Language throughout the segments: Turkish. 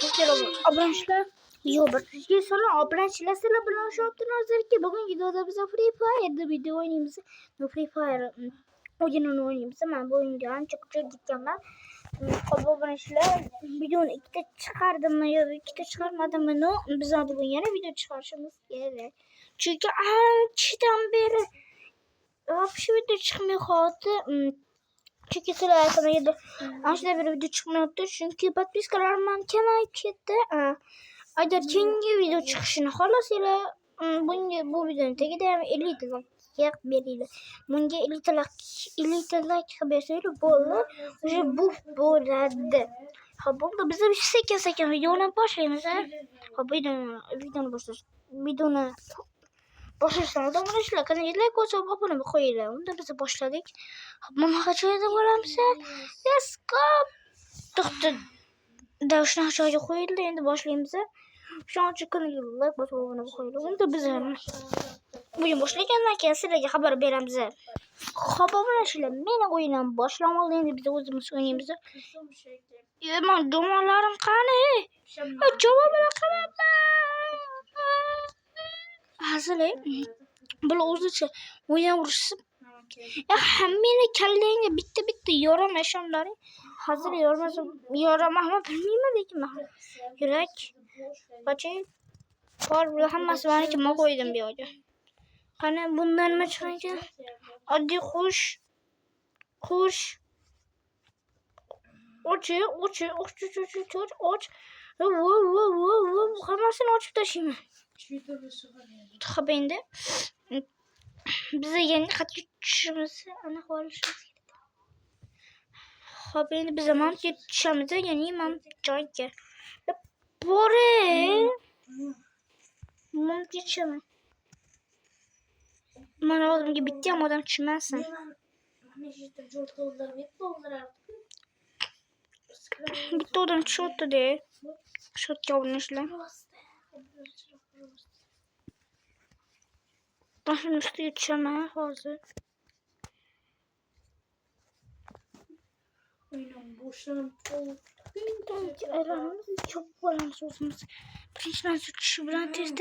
Türkiye'de obunachilar yo'q bir sizga salom obunachilar sizlar bilan o'shyaptimi hozirgi bugungi videoda biz Free Fire video o'ynaymiz. Free Fire o'yinini o'ynaymiz. Men bu o'yinga ancha kuchli ketganman. Obunachilar videoni ikkita chiqardimmi yo ikkita chiqarmadimmi? No, biz bugun yana video chiqarishimiz kerak. Chunki anchadan beri вообще video chiqmayapti. Çünkü sizler aytganimdek ancha bir video chiqmayapti. Chunki podpiskalarim ham kamayib ketdi. Agar keyingi video chiqishini xohlasanglar, bu videoni tagida ham 50 ta like beringlar. Bunga 50 ta like bersanglar bo'ldi. O'sha bu bo'ladi. Ha bo'ldi, biz sekin videoni boshlaymiz. Ha videoni boshlasam obunachilar kanalga like bosib obuna bo'lib qo'yinglar. Unda biz boshladik. Mana qachon bo'lamiz? Let's go. To'xta. Davshni joyiga qo'yildi. Endi boshlaymiz. Shuning uchun kanalga like bosib obuna bo'lib qo'yinglar. Unda biz bugun boshlagandan keyin sizlarga xabar beramiz. Xo'p, obunachilar, meni o'yinim boshlanmoqda. Endi biz o'zimiz o'ynaymiz. Men do'monlarim qani? Javobini qaraman. Hazır böyle o'zicha o'ynayverishib hammani kallangga bitta yoram eshonlaring hozir yoramahmi bilmayman lekin yurak qo'chay bor hammasi meniki men qo'ydim bu yerga qani bundan nima chiqadi oddiy qush och hammasini ochib tashlayman. Tabii endi bize yeni kaçışımız ana kovalışımız gerekli. Tabii endi biz zaman yetişemiz yani imam joyga. Bore. Mum yetişemem. Mana o'zimga bitta ham odam tushmasin. Bitta odam tushyapti-da. Shotga obunachilar. Başım üstü yetişemeye hazır. Oyunun boşlanıp Aramız çok falan sosumuz. Birinçiden sütçü bilen tez.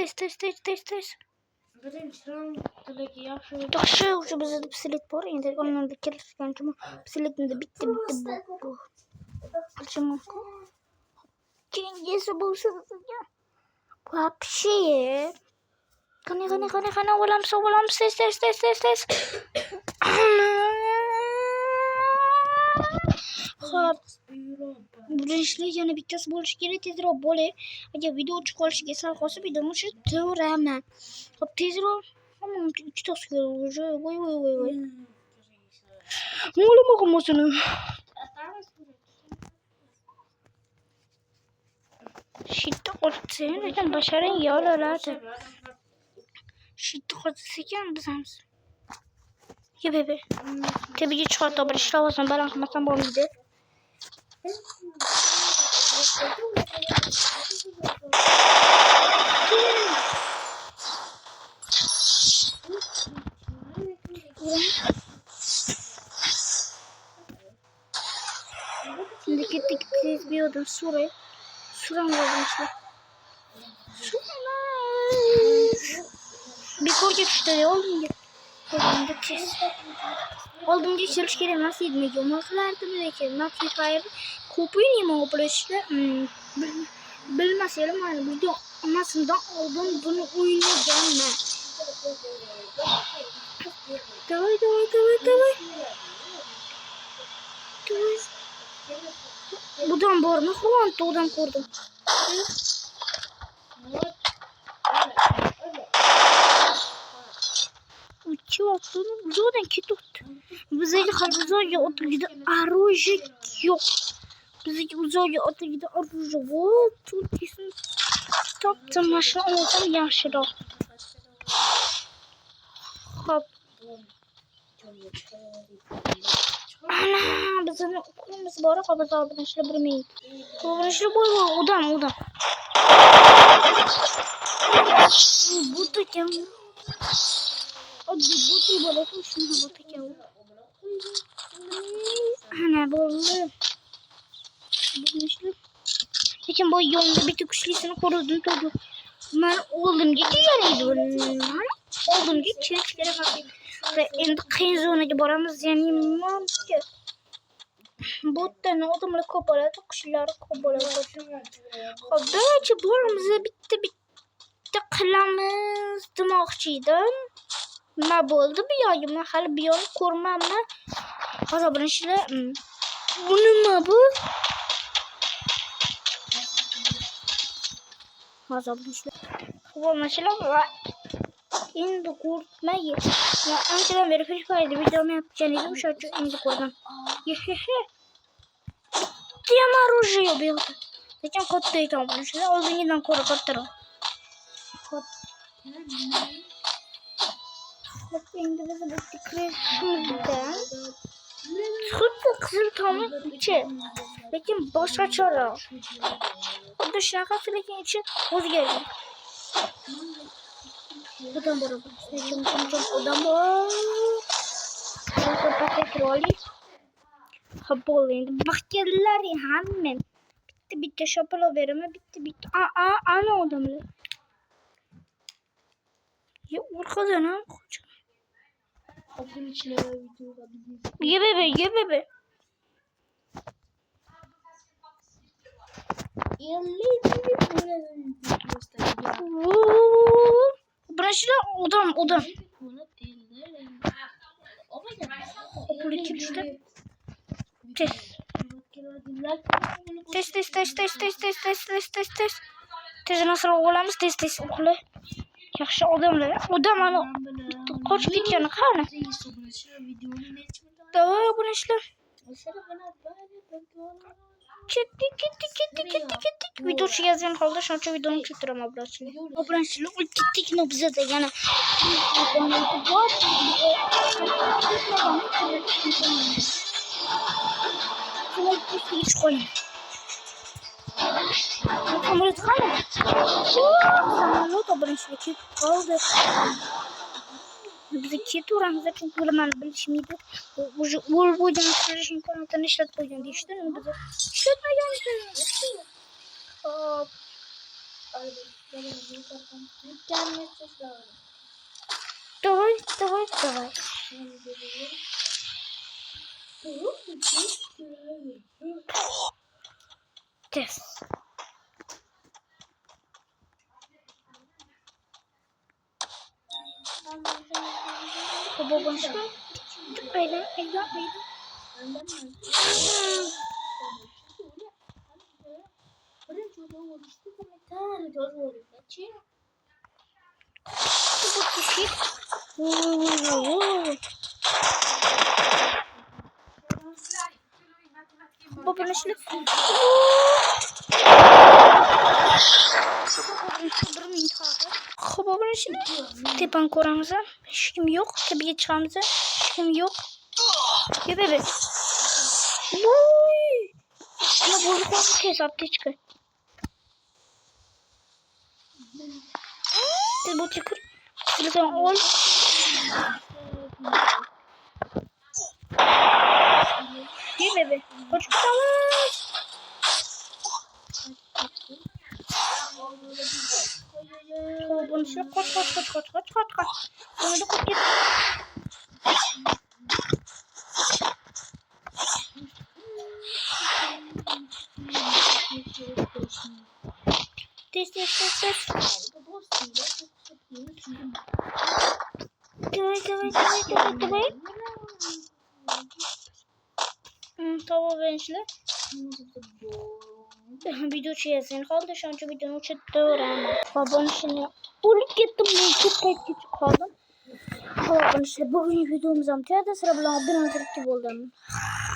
birinchi raunddagi yaxshi Taşı ucu bizde de psilet var. Endi ondan da kelishgan kimi psiletinde bitti bu. Почему? Kengesi bulsa ya. Вообще. Qani o'lamiz tez. Xo'p. Birinchilik yana bittasi bo'lishi kerak, tezroq bo'lay. Agar video chiqib qolishiga sal qolsa videoni tushaman. Xo'p, tezroq. Hamma ikkitasi уже. Voy. O'lamagan o'zini. Shitda qolsa, lekin basharing yo'loladi. Shitda qolsa ekan bizamiz. Ye bebe. Tebiga chiqarib bir ishlavasam baland qilmasam bo'lmaydi. Şimdi gittik bir odam Suram yazmışlar. Bir koca düştü oldum diye çalışırken nasıl yedmeyeceğim. Nasıllardı belki. Free Fire kopuyayım o operatörle. Bilmezsem hani video anasından aldım bunu oynayacağım ben. Давай. Buradan var mı? Oradan kurdum. Uçuyorsun. Zaten kitut. Bize uzayda oturuyordu. Оружие yok. Bize uzayda oturuyordu. Оружие var. Tutuyorsun. Taptım maşına olsam yaşıda. Hop. Ana bizim okulumuz var. Kabız obunachilar bilmaydi. Obunachilar boy odam. Bu da kim? Oddiy botli bo'ladi, shuni bot ekan. Ana bo'ldi. Lekin Lekin bu yolda bir tüküşlüsünü korudum tadı. Ben oldum ki yanıydı bunlar. Oldum ki çeşitlere bakayım. Ve endi kıyın zonaga boramiz yani imam ki. Botdan odamla kopaladı, kuşları kopaladı. Hadi boramiz bitti qilamiz demoqchiydim. Nima bo'ldi bu yo'g'im? Hali bu yo'lni ko'rmanmi? Hozir birinchilar bu nima bu? Hozir birinchilar bo'lmashilar. Endi ko'rmay. Ya anchadan beri Free Fire'da videomu yapacağım dedim. O'sha uchun endi ko'rdim. Bittayam оружие bu yoqda. Lekin katta ekan birinchilar. Oldingidan ko'ra kattaroq. Bak endi biz bitti kreşimizden. Xuddi qizil tomir ichi. Lekin boshqacharoq. Xuddi shunaqasi lekin ichi o'zgargan. Odam bor. Odam bor. Paket roli. Habol endi bakkerlar hamma. Bitta shopalo beraman. Bitta. Ana odamlar. Ya orqadan ham qo'ch. Ye bebe. Birinchilar odam. Pul işte. Test. Tez nasıl olamiz? Tez o'qila. Yaxshi odamlar. Odam ana qochib ketgani qani? Davay birinchilar. Ketdik. Video chekayotgan holda shuncha videoni tushiraman birinchilar. Birinchilar ketdik bizda yana. Hiç koyun. Samolyot qani? Samolyot birinchilar ketib qoldi. Biz ketaveramiz chunki ular bilishmaydi. Уже o'lbo'ydan qilish imkoniyatini ishlatib qo'ygan deyishdi. Biz ishlatmaganmiz. Hop. Давай. Test. Babamışka. Aynen. Babamışka. Babamışka. Tepan koramıza. Hiç kim yok. Tabii çıkamıza. Hiç kim yok. Ya bebe. Ama bozuk oldu hesapta çıkar. Bu çıkır. Lütfen ol. Ya bebe. Koç tutamaz. Bunun için koç. Bunu da koç git. Test. Давай. Tamam gençler. Video çeksin. Kaldı şu an şu videonun çıktı öğrendim. Babam şimdi ulup gittim. Çok geç kaldım. Babam işte bugün videomuz amtiyada sıra bulan bir antarikli buldum.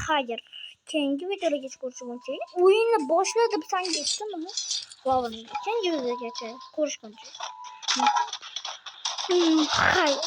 Hayır. Kendi videoda geç konuşmam şey. Oyunla başladı sen geçtin mi? Babam kendi videoda geçer. Konuşmam şey. Hayır.